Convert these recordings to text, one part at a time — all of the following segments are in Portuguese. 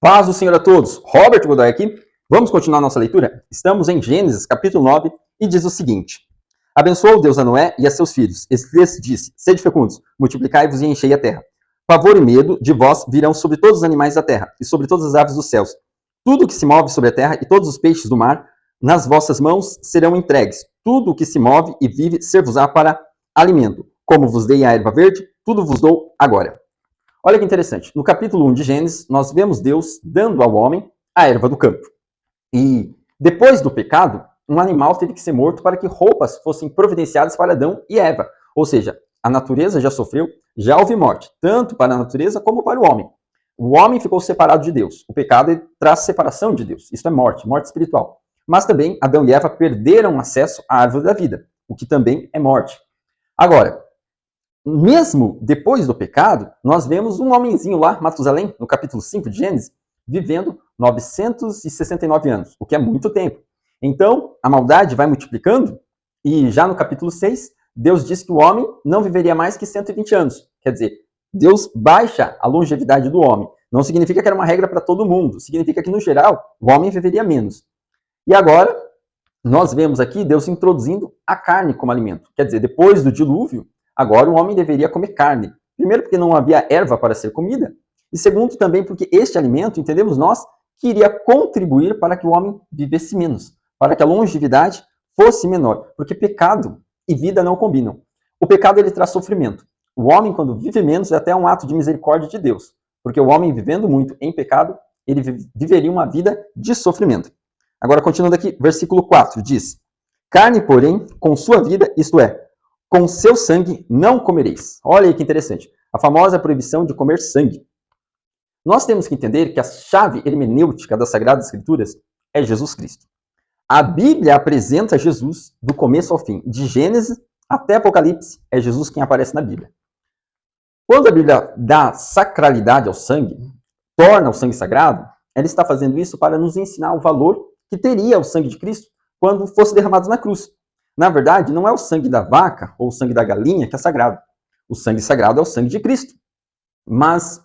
Paz do Senhor a todos. Robert Godoy aqui. Vamos continuar nossa leitura? Estamos em Gênesis, capítulo 9, e diz o seguinte: Abençoou Deus a Noé e a seus filhos. Lhes disse: Sede fecundos, multiplicai-vos e enchei a terra. Pavor e medo de vós virão sobre todos os animais da terra e sobre todas as aves dos céus. Tudo o que se move sobre a terra e todos os peixes do mar, nas vossas mãos serão entregues. Tudo o que se move e vive ser-vos-á para alimento. Como vos dei a erva verde, tudo vos dou agora. Olha que interessante. No capítulo 1 de Gênesis, nós vemos Deus dando ao homem a erva do campo. E depois do pecado, um animal teve que ser morto para que roupas fossem providenciadas para Adão e Eva. Ou seja, a natureza já sofreu, já houve morte, tanto para a natureza como para o homem. O homem ficou separado de Deus. O pecado traz separação de Deus. Isso é morte, morte espiritual. Mas também Adão e Eva perderam acesso à árvore da vida, o que também é morte. Agora, mesmo depois do pecado, nós vemos um homenzinho lá, Matusalém, no capítulo 5 de Gênesis, vivendo 969 anos, o que é muito tempo. Então, a maldade vai multiplicando, e já no capítulo 6, Deus diz que o homem não viveria mais que 120 anos. Quer dizer, Deus baixa a longevidade do homem. Não significa que era uma regra para todo mundo, significa que, no geral, o homem viveria menos. E agora, nós vemos aqui Deus introduzindo a carne como alimento. Quer dizer, depois do dilúvio, agora o homem deveria comer carne. Primeiro, porque não havia erva para ser comida. E segundo, também porque este alimento, entendemos nós, que iria contribuir para que o homem vivesse menos, para que a longevidade fosse menor. Porque pecado e vida não combinam. O pecado, ele traz sofrimento. O homem, quando vive menos, é até um ato de misericórdia de Deus. Porque o homem, vivendo muito em pecado, ele viveria uma vida de sofrimento. Agora, continuando aqui, versículo 4, diz: Carne, porém, com sua vida, isto é, com seu sangue não comereis. Olha aí que interessante. A famosa proibição de comer sangue. Nós temos que entender que a chave hermenêutica das Sagradas Escrituras é Jesus Cristo. A Bíblia apresenta Jesus do começo ao fim. De Gênesis até Apocalipse, é Jesus quem aparece na Bíblia. Quando a Bíblia dá sacralidade ao sangue, torna o sangue sagrado, ela está fazendo isso para nos ensinar o valor que teria o sangue de Cristo quando fosse derramado na cruz. Na verdade, não é o sangue da vaca ou o sangue da galinha que é sagrado. O sangue sagrado é o sangue de Cristo. Mas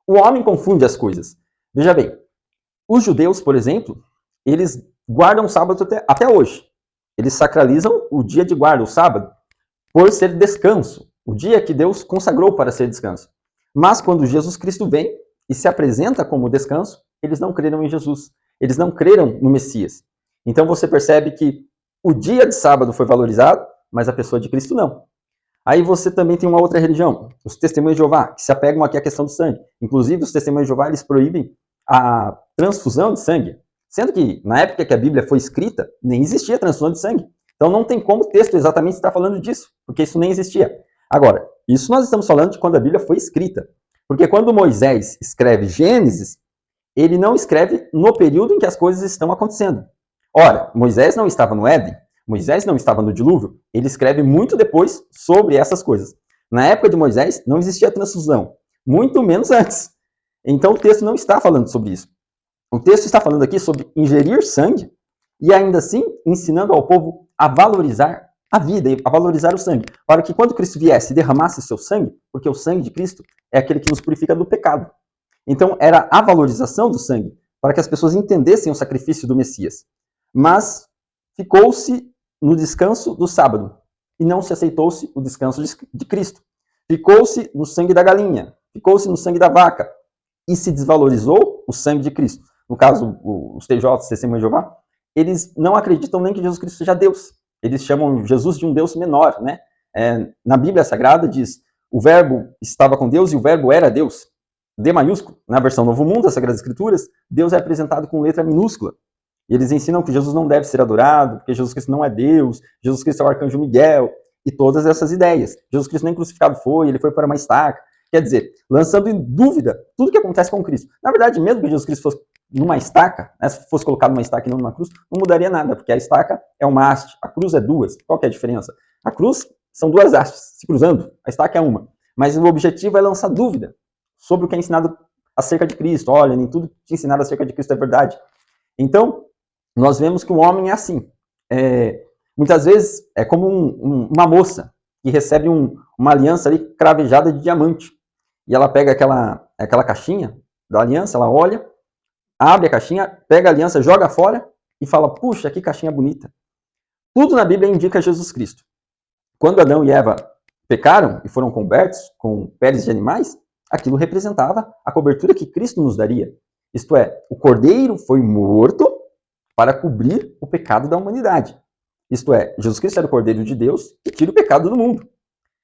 o homem confunde as coisas. Veja bem, os judeus, por exemplo, eles guardam o sábado até hoje. Eles sacralizam o dia de guarda, o sábado, por ser descanso. O dia que Deus consagrou para ser descanso. Mas quando Jesus Cristo vem e se apresenta como descanso, eles não creram em Jesus. Eles não creram no Messias. Então você percebe que o dia de sábado foi valorizado, mas a pessoa de Cristo não. Aí você também tem uma outra religião, os testemunhos de Jeová, que se apegam aqui à questão do sangue. Inclusive, os testemunhos de Jeová, eles proíbem a transfusão de sangue. Sendo que, na época que a Bíblia foi escrita, nem existia transfusão de sangue. Então não tem como o texto exatamente estar falando disso, porque isso nem existia. Agora, isso nós estamos falando de quando a Bíblia foi escrita. Porque quando Moisés escreve Gênesis, ele não escreve no período em que as coisas estão acontecendo. Ora, Moisés não estava no Éden, Moisés não estava no dilúvio, ele escreve muito depois sobre essas coisas. Na época de Moisés não existia transfusão, muito menos antes. Então o texto não está falando sobre isso. O texto está falando aqui sobre ingerir sangue e ainda assim ensinando ao povo a valorizar a vida e a valorizar o sangue, para que quando Cristo viesse e derramasse o seu sangue, porque o sangue de Cristo é aquele que nos purifica do pecado. Então era a valorização do sangue, para que as pessoas entendessem o sacrifício do Messias. Mas ficou-se no descanso do sábado e não se aceitou-se o descanso de Cristo. Ficou-se no sangue da galinha, ficou-se no sangue da vaca e se desvalorizou o sangue de Cristo. No caso, os TJs, Testemunhos de Jeová, eles não acreditam nem que Jesus Cristo seja Deus. Eles chamam Jesus de um Deus menor, né? Na Bíblia Sagrada diz, o verbo estava com Deus e o verbo era Deus. D maiúsculo. Na versão Novo Mundo das Sagradas Escrituras, Deus é apresentado com letra minúscula. E eles ensinam que Jesus não deve ser adorado, porque Jesus Cristo não é Deus, Jesus Cristo é o arcanjo Miguel, e todas essas ideias. Jesus Cristo nem crucificado foi, ele foi para uma estaca. Quer dizer, lançando em dúvida tudo que acontece com Cristo. Na verdade, mesmo que Jesus Cristo fosse numa estaca, né, se fosse colocado numa estaca e não numa cruz, não mudaria nada, porque a estaca é uma haste, a cruz é duas. Qual que é a diferença? A cruz são duas hastes se cruzando, a estaca é uma. Mas o objetivo é lançar dúvida sobre o que é ensinado acerca de Cristo. Olha, nem tudo que é ensinado acerca de Cristo é verdade. Então, nós vemos que o homem é assim. Muitas vezes é como uma moça que recebe uma aliança ali cravejada de diamante. E ela pega aquela caixinha da aliança, ela olha abre a caixinha, pega a aliança, joga fora e fala, puxa, que caixinha bonita. Tudo na Bíblia indica Jesus Cristo. Quando Adão e Eva pecaram e foram cobertos com peles de animais, aquilo representava a cobertura que Cristo nos daria. Isto é, o cordeiro foi morto para cobrir o pecado da humanidade. Isto é, Jesus Cristo era o cordeiro de Deus que tira o pecado do mundo.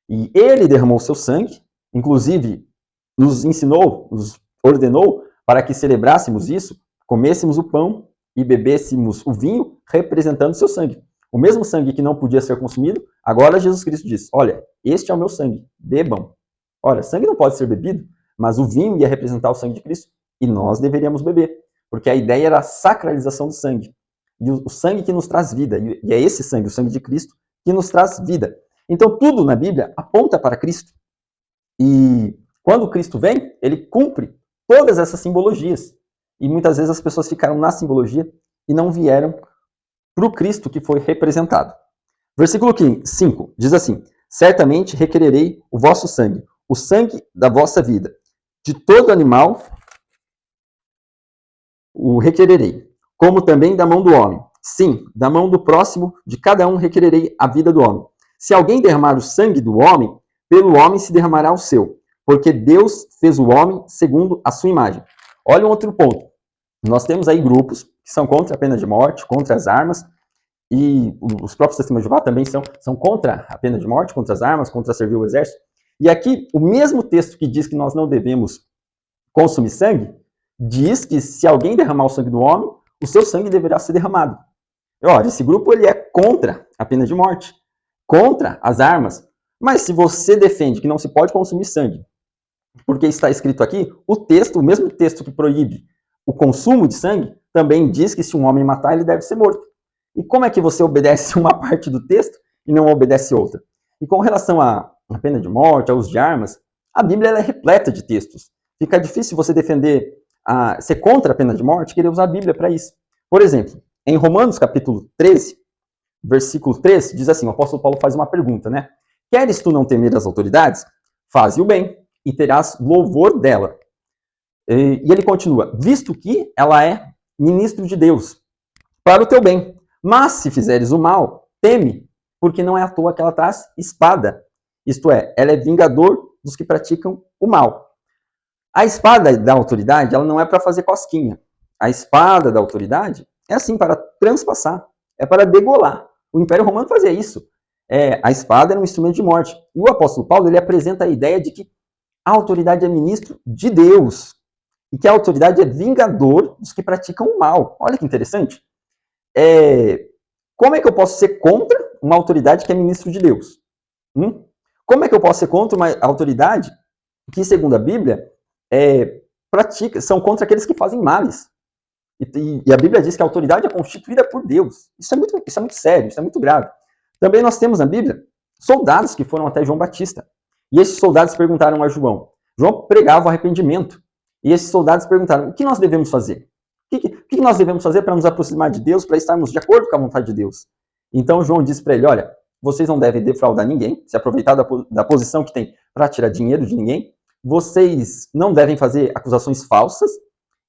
E ele derramou seu sangue, inclusive nos ensinou, nos ordenou para que celebrássemos isso, comêssemos o pão e bebêssemos o vinho, representando seu sangue. O mesmo sangue que não podia ser consumido, agora Jesus Cristo diz, olha, este é o meu sangue, bebam. Olha, sangue não pode ser bebido, mas o vinho ia representar o sangue de Cristo e nós deveríamos beber, porque a ideia era a sacralização do sangue. E o sangue que nos traz vida, e é esse sangue, o sangue de Cristo, que nos traz vida. Então tudo na Bíblia aponta para Cristo. E quando Cristo vem, ele cumpre todas essas simbologias. E muitas vezes as pessoas ficaram na simbologia e não vieram para o Cristo que foi representado. Versículo 5 diz assim, certamente requererei o vosso sangue, o sangue da vossa vida. De todo animal o requererei, como também da mão do homem. Sim, da mão do próximo, de cada um requererei a vida do homem. Se alguém derramar o sangue do homem, pelo homem se derramará o seu, porque Deus fez o homem segundo a sua imagem. Olha um outro ponto. Nós temos aí grupos que são contra a pena de morte, contra as armas, e os próprios testemunhos de Jeová também são contra a pena de morte, contra as armas, contra servir o exército. E aqui, o mesmo texto que diz que nós não devemos consumir sangue, diz que se alguém derramar o sangue do homem, o seu sangue deverá ser derramado. Olha, esse grupo ele é contra a pena de morte, contra as armas, mas se você defende que não se pode consumir sangue, porque está escrito aqui, o mesmo texto que proíbe o consumo de sangue, também diz que se um homem matar, ele deve ser morto. E como é que você obedece uma parte do texto e não obedece outra? E com relação à pena de morte, ao uso de armas, a Bíblia ela é repleta de textos. Fica difícil você defender, ser contra a pena de morte, querer usar a Bíblia para isso. Por exemplo, em Romanos capítulo 13, versículo 3, diz assim, o apóstolo Paulo faz uma pergunta, né? Queres tu não temer as autoridades? Faze o bem, e terás louvor dela. E ele continua, visto que ela é ministro de Deus, para o teu bem. Mas se fizeres o mal, teme, porque não é à toa que ela traz espada. Isto é, ela é vingador dos que praticam o mal. A espada da autoridade, ela não é para fazer cosquinha. A espada da autoridade é assim, para transpassar, é para degolar. O Império Romano fazia isso. A espada era um instrumento de morte. E o apóstolo Paulo, ele apresenta a ideia de que a autoridade é ministro de Deus. E que a autoridade é vingador dos que praticam o mal. Olha que interessante. Como é que eu posso ser contra uma autoridade que é ministro de Deus? Como é que eu posso ser contra uma autoridade que, segundo a Bíblia, são contra aqueles que fazem males? E a Bíblia diz que a autoridade é constituída por Deus. Isso é muito sério, isso é muito grave. Também nós temos na Bíblia soldados que foram até João Batista. E esses soldados perguntaram a João. João pregava o arrependimento. E esses soldados perguntaram, o que nós devemos fazer? O que nós devemos fazer para nos aproximar de Deus, para estarmos de acordo com a vontade de Deus? Então João disse para ele, olha, vocês não devem defraudar ninguém, se aproveitar da posição que tem para tirar dinheiro de ninguém, vocês não devem fazer acusações falsas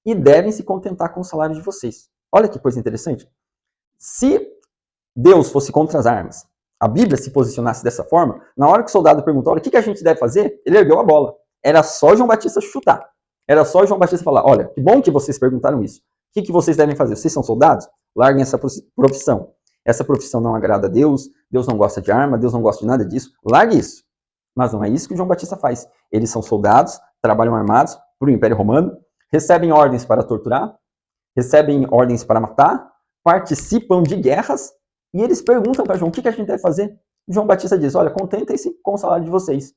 e devem se contentar com o salário de vocês. Olha que coisa interessante. Se Deus fosse contra as armas, a Bíblia se posicionasse dessa forma, na hora que o soldado perguntou, olha, o que a gente deve fazer? Ele ergueu a bola. Era só João Batista chutar. Era só João Batista falar, olha, que bom que vocês perguntaram isso. O que vocês devem fazer? Vocês são soldados? Larguem essa profissão. Essa profissão não agrada a Deus, Deus não gosta de arma, Deus não gosta de nada disso. Largue isso. Mas não é isso que João Batista faz. Eles são soldados, trabalham armados para o Império Romano, recebem ordens para torturar, recebem ordens para matar, participam de guerras, e eles perguntam para João, o que a gente deve fazer? João Batista diz, olha, contentem-se com o salário de vocês.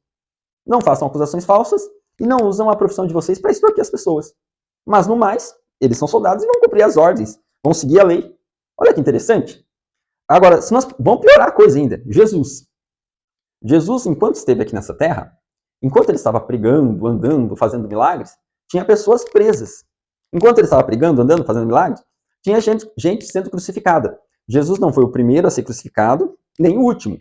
Não façam acusações falsas e não usam a profissão de vocês para extorquir as pessoas. Mas, no mais, eles são soldados e vão cumprir as ordens, vão seguir a lei. Olha que interessante. Agora, vamos piorar a coisa ainda. Jesus, enquanto esteve aqui nessa terra, enquanto ele estava pregando, andando, fazendo milagres, tinha pessoas presas. Enquanto ele estava pregando, andando, fazendo milagres, tinha gente sendo crucificada. Jesus não foi o primeiro a ser crucificado, nem o último.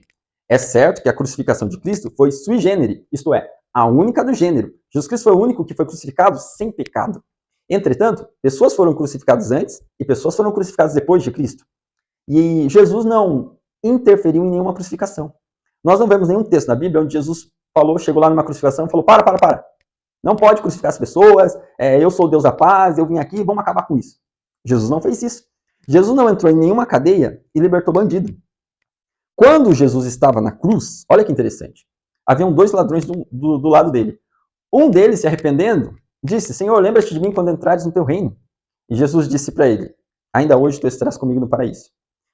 É certo que a crucificação de Cristo foi sui generis, isto é, a única do gênero. Jesus Cristo foi o único que foi crucificado sem pecado. Entretanto, pessoas foram crucificadas antes e pessoas foram crucificadas depois de Cristo. E Jesus não interferiu em nenhuma crucificação. Nós não vemos nenhum texto na Bíblia onde Jesus chegou lá numa crucificação e falou, para. Não pode crucificar as pessoas, eu sou o Deus da paz, eu vim aqui, vamos acabar com isso. Jesus não fez isso. Jesus não entrou em nenhuma cadeia e libertou bandido. Quando Jesus estava na cruz, olha que interessante, haviam 2 ladrões do lado dele. Um deles, se arrependendo, disse, Senhor, lembra-te de mim quando entrares no teu reino. E Jesus disse para ele, ainda hoje tu estarás comigo no paraíso.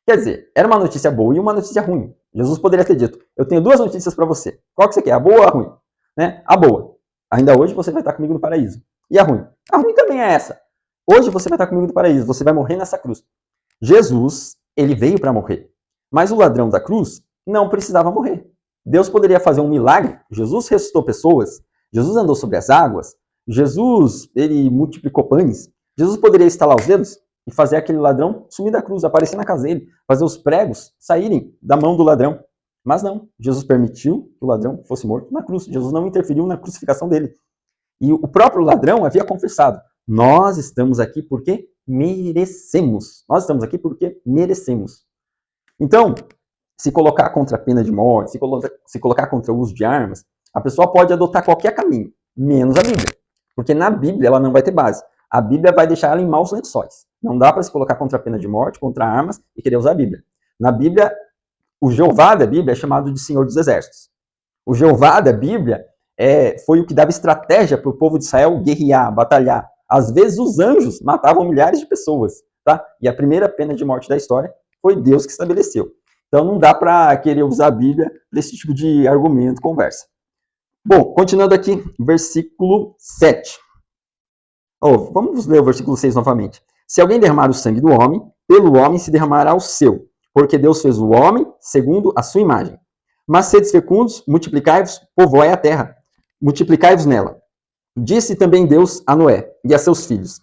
Quer dizer, era uma notícia boa e uma notícia ruim. Jesus poderia ter dito, eu tenho 2 notícias para você. Qual que você quer, a boa ou a ruim? Né? A boa, ainda hoje você vai estar comigo no paraíso. E a ruim? A ruim também é essa. Hoje você vai estar comigo no paraíso, você vai morrer nessa cruz. Jesus, ele veio para morrer. Mas o ladrão da cruz não precisava morrer. Deus poderia fazer um milagre. Jesus ressuscitou pessoas. Jesus andou sobre as águas. Jesus, ele multiplicou pães. Jesus poderia estalar os dedos e fazer aquele ladrão sumir da cruz, aparecer na casa dele, fazer os pregos saírem da mão do ladrão. Mas não, Jesus permitiu que o ladrão fosse morto na cruz. Jesus não interferiu na crucificação dele. E o próprio ladrão havia confessado, nós estamos aqui porque merecemos. Nós estamos aqui porque merecemos. Então, se colocar contra a pena de morte, se colocar contra o uso de armas, a pessoa pode adotar qualquer caminho, menos a Bíblia. Porque na Bíblia ela não vai ter base. A Bíblia vai deixar ela em maus lençóis. Não dá para se colocar contra a pena de morte, contra armas e querer usar a Bíblia. Na Bíblia, o Jeová da Bíblia é chamado de Senhor dos Exércitos. O Jeová da Bíblia foi o que dava estratégia para o povo de Israel guerrear, batalhar. Às vezes os anjos matavam milhares de pessoas. Tá? E a primeira pena de morte da história foi Deus que estabeleceu. Então não dá para querer usar a Bíblia para esse tipo de argumento, conversa. Bom, continuando aqui, versículo 7. Vamos ler o versículo 6 novamente. Se alguém derramar o sangue do homem, pelo homem se derramará o seu, porque Deus fez o homem segundo a sua imagem. Mas sedes fecundos, multiplicai-vos, povoai a terra, multiplicai-vos nela. Disse também Deus a Noé e a seus filhos,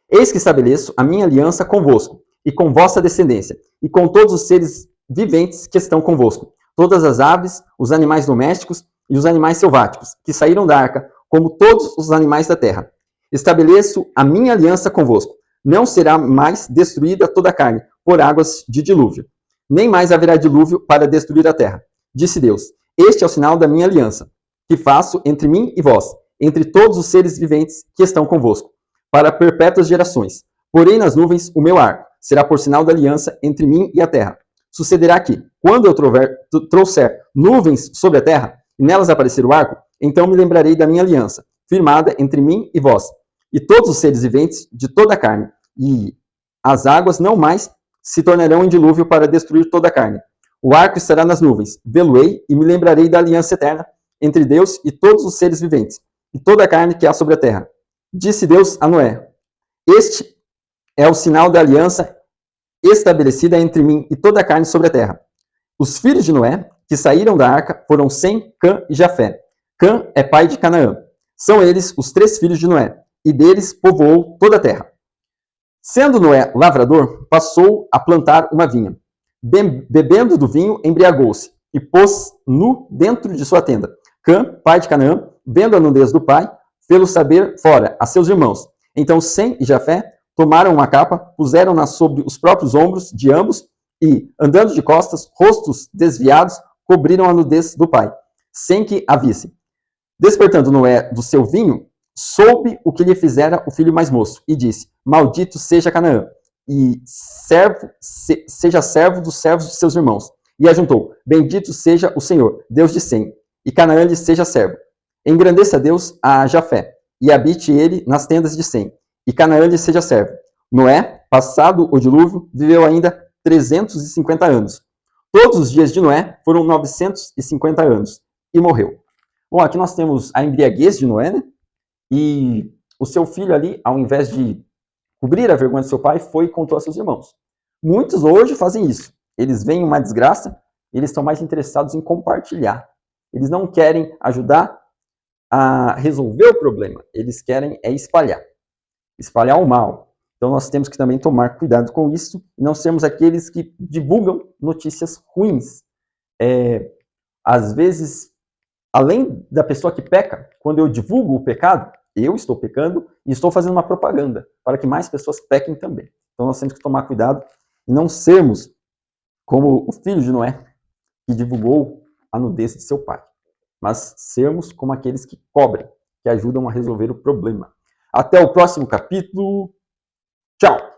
eis que estabeleço a minha aliança convosco, e com vossa descendência, e com todos os seres viventes que estão convosco, todas as aves, os animais domésticos e os animais selváticos, que saíram da arca, como todos os animais da terra. Estabeleço a minha aliança convosco. Não será mais destruída toda a carne por águas de dilúvio, nem mais haverá dilúvio para destruir a terra. Disse Deus, este é o sinal da minha aliança, que faço entre mim e vós, entre todos os seres viventes que estão convosco, para perpétuas gerações. Porém nas nuvens o meu arco será por sinal da aliança entre mim e a terra. Sucederá que, quando eu trouxer nuvens sobre a terra, e nelas aparecer o arco, então me lembrarei da minha aliança, firmada entre mim e vós, e todos os seres viventes de toda a carne, e as águas não mais se tornarão em dilúvio para destruir toda a carne. O arco estará nas nuvens, vê-lo-ei e me lembrarei da aliança eterna entre Deus e todos os seres viventes, e toda a carne que há sobre a terra. Disse Deus a Noé, este é o sinal da aliança estabelecida entre mim e toda a carne sobre a terra. Os filhos de Noé, que saíram da arca, foram Sem, Cã e Jafé. Cã é pai de Canaã. São eles os 3 filhos de Noé, e deles povoou toda a terra. Sendo Noé lavrador, passou a plantar uma vinha. Bebendo do vinho, embriagou-se, e pôs nu dentro de sua tenda. Cã, pai de Canaã, vendo a nudez do pai, fê-lo saber fora a seus irmãos. Então Sem e Jafé tomaram uma capa, puseram-na sobre os próprios ombros de ambos e, andando de costas, rostos desviados, cobriram a nudez do pai, sem que a vissem. Despertando Noé do seu vinho, soube o que lhe fizera o filho mais moço, e disse, maldito seja Canaã, e seja servo dos servos de seus irmãos. E ajuntou, bendito seja o Senhor, Deus de Sem, e Canaã lhe seja servo. Engrandeça Deus a Jafé, e habite ele nas tendas de Sem, e Canaã lhe seja servo. Noé, passado o dilúvio, viveu ainda 350 anos. Todos os dias de Noé foram 950 anos, e morreu. Bom, aqui nós temos a embriaguez de Noé, né? E o seu filho ali, ao invés de cobrir a vergonha do seu pai, foi e contou a seus irmãos. Muitos hoje fazem isso. Eles veem uma desgraça, eles estão mais interessados em compartilhar. Eles não querem ajudar a resolver o problema, eles querem espalhar o mal. Então nós temos que também tomar cuidado com isso e não sermos aqueles que divulgam notícias ruins. Às vezes, além da pessoa que peca, quando eu divulgo o pecado, eu estou pecando e estou fazendo uma propaganda para que mais pessoas pequem também. Então nós temos que tomar cuidado e não sermos como o filho de Noé, que divulgou a nudez de seu pai, mas sermos como aqueles que cobrem, que ajudam a resolver o problema. Até o próximo capítulo. Tchau!